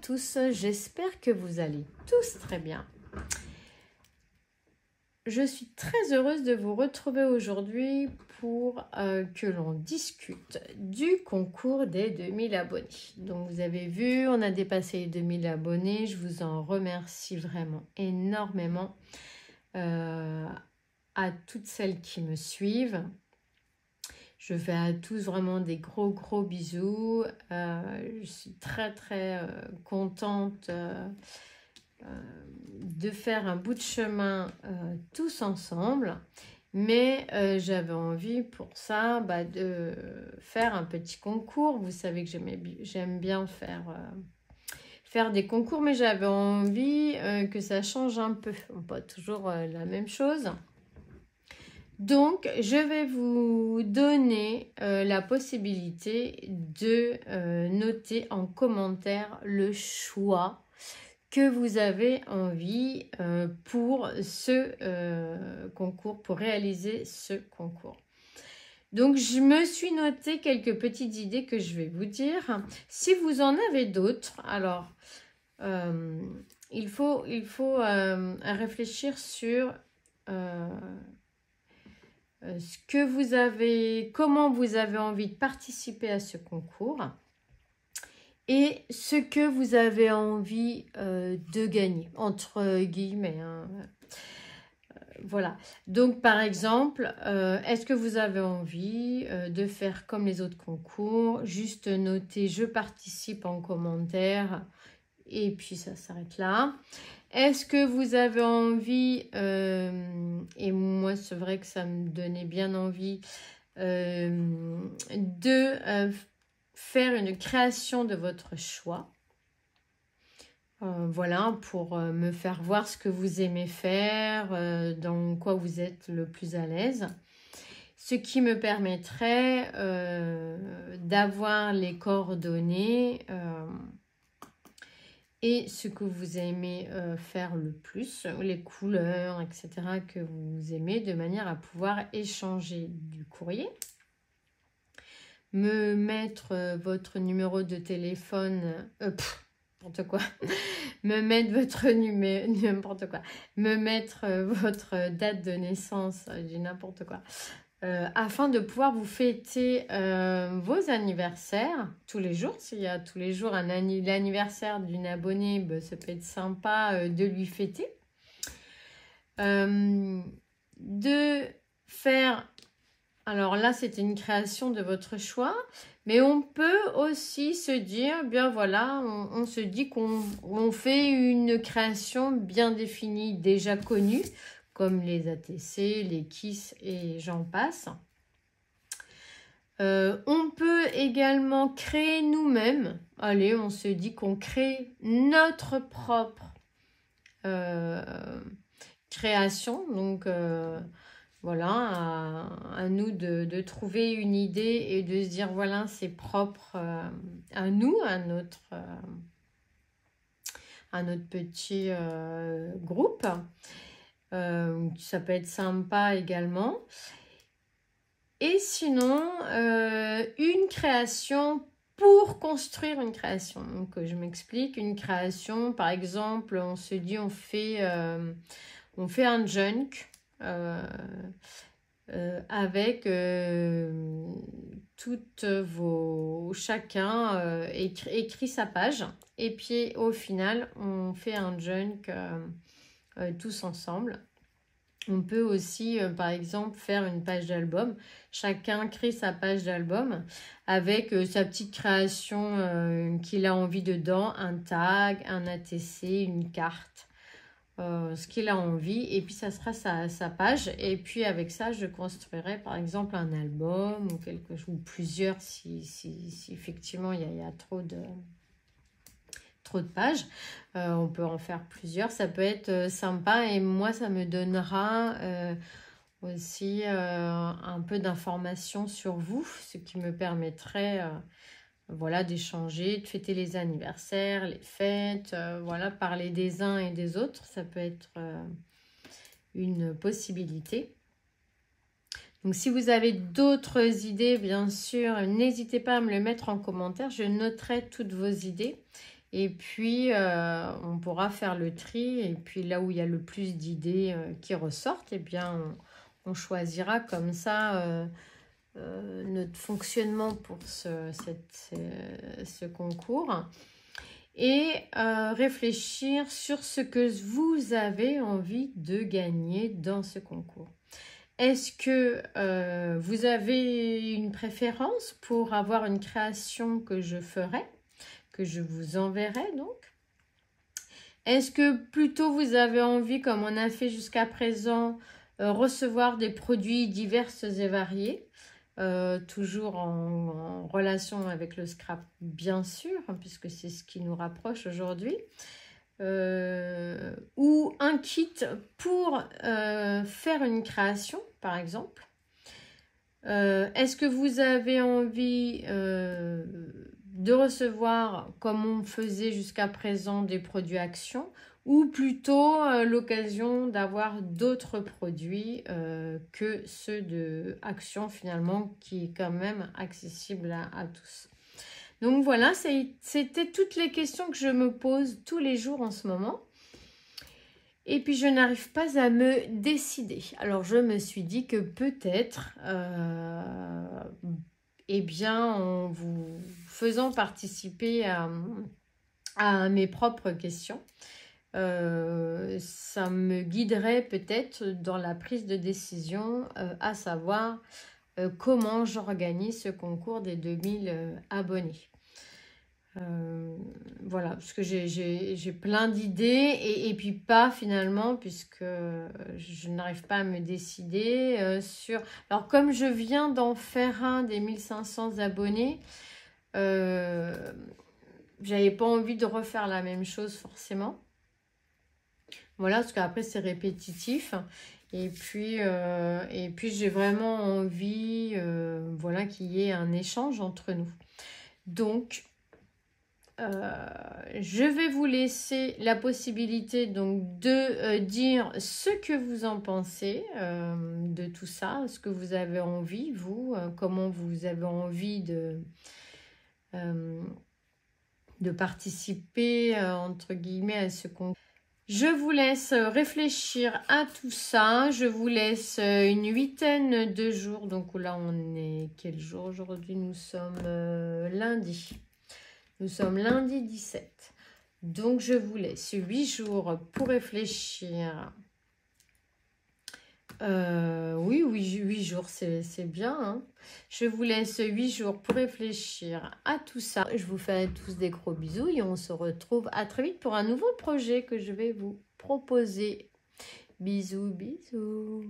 tous, j'espère que vous allez tous très bien. Je suis très heureuse de vous retrouver aujourd'hui pour que l'on discute du concours des 2000 abonnés. Donc vous avez vu, on a dépassé les 2000 abonnés, je vous en remercie vraiment énormément à toutes celles qui me suivent. Je fais à tous vraiment des gros bisous. Je suis très contente de faire un bout de chemin tous ensemble. Mais j'avais envie pour ça de faire un petit concours. Vous savez que j'aime bien faire des concours, mais j'avais envie que ça change un peu. Pas toujours la même chose. Donc, je vais vous donner la possibilité de noter en commentaire le choix que vous avez envie pour ce concours, pour réaliser ce concours. Donc, je me suis noté quelques petites idées que je vais vous dire. Si vous en avez d'autres, alors, il faut réfléchir sur... ce que vous avez, comment vous avez envie de participer à ce concours et ce que vous avez envie de gagner, entre guillemets. Voilà. Donc, par exemple, est-ce que vous avez envie de faire comme les autres concours, juste noter « Je participe » en commentaire et puis ça s'arrête là. Est-ce que vous avez envie, et moi c'est vrai que ça me donnait bien envie, de faire une création de votre choix. Voilà, pour me faire voir ce que vous aimez faire, dans quoi vous êtes le plus à l'aise. Ce qui me permettrait d'avoir les coordonnées et ce que vous aimez faire le plus, les couleurs, etc. que vous aimez, de manière à pouvoir échanger du courrier. Me mettre votre numéro de téléphone, n'importe quoi, me mettre votre numéro, n'importe quoi, me mettre votre date de naissance, du n'importe quoi. Afin de pouvoir vous fêter vos anniversaires tous les jours. S'il y a tous les jours l'anniversaire d'une abonnée, ça peut être sympa de lui fêter. De faire, alors là c'était une création de votre choix, mais on peut aussi se dire, bien voilà, on se dit qu'on fait une création bien définie, déjà connue, comme les ATC, les KISS et j'en passe. On peut également créer nous-mêmes. Allez, on se dit qu'on crée notre propre création. Donc, voilà, à nous de trouver une idée et de se dire, voilà, c'est propre à nous, à notre petit groupe. Ça peut être sympa également. Et sinon, une création pour construire une création. Donc, je m'explique. Une création, par exemple, on se dit on fait un junk avec chacun écrit sa page. Et puis, au final, on fait un junk tous ensemble. On peut aussi, par exemple, faire une page d'album. Chacun crée sa page d'album avec sa petite création qu'il a envie dedans, un tag, un ATC, une carte, ce qu'il a envie. Et puis, ça sera sa page. Et puis, avec ça, je construirai, par exemple, un album ou quelque chose, ou plusieurs si effectivement, il y a trop de pages. On peut en faire plusieurs, ça peut être sympa et moi ça me donnera aussi un peu d'informations sur vous, ce qui me permettrait voilà, d'échanger, de fêter les anniversaires, les fêtes, voilà, parler des uns et des autres, ça peut être une possibilité. Donc si vous avez d'autres idées, bien sûr, n'hésitez pas à me le mettre en commentaire, je noterai toutes vos idées. Et puis, on pourra faire le tri. Et puis, là où il y a le plus d'idées qui ressortent, eh bien, on choisira comme ça notre fonctionnement pour ce concours. Et réfléchir sur ce que vous avez envie de gagner dans ce concours. Est-ce que vous avez une préférence pour avoir une création que je ferai, que je vous enverrai donc? Est-ce que plutôt vous avez envie, comme on a fait jusqu'à présent, recevoir des produits divers et variés, toujours en relation avec le scrap, bien sûr, hein, puisque c'est ce qui nous rapproche aujourd'hui, ou un kit pour faire une création, par exemple. Est-ce que vous avez envie de recevoir, comme on faisait jusqu'à présent, des produits Action, ou plutôt l'occasion d'avoir d'autres produits que ceux de Action, finalement, qui est quand même accessible à tous. Donc voilà, c'était toutes les questions que je me pose tous les jours en ce moment. Et puis je n'arrive pas à me décider. Alors je me suis dit que peut-être, eh bien, en vous faisant participer à mes propres questions, ça me guiderait peut-être dans la prise de décision, à savoir comment j'organise ce concours des 2000 abonnés. Voilà, parce que j'ai plein d'idées et puis pas finalement, puisque je n'arrive pas à me décider sur... Alors comme je viens d'en faire un des 1500 abonnés, j'avais pas envie de refaire la même chose forcément. Voilà, parce qu'après c'est répétitif. Et puis j'ai vraiment envie voilà, qu'il y ait un échange entre nous. Donc... je vais vous laisser la possibilité donc de dire ce que vous en pensez de tout ça, ce que vous avez envie, vous, comment vous avez envie de participer entre guillemets à ce concours. Je vous laisse réfléchir à tout ça. Je vous laisse une 8aine de jours. Donc là, on est quel jour aujourd'hui? Nous sommes lundi. Nous sommes lundi 17. Donc, je vous laisse 8 jours pour réfléchir. Oui, 8 jours, c'est bien. Hein. Je vous laisse 8 jours pour réfléchir à tout ça. Je vous fais tous des gros bisous et on se retrouve à très vite pour un nouveau projet que je vais vous proposer. Bisous, bisous.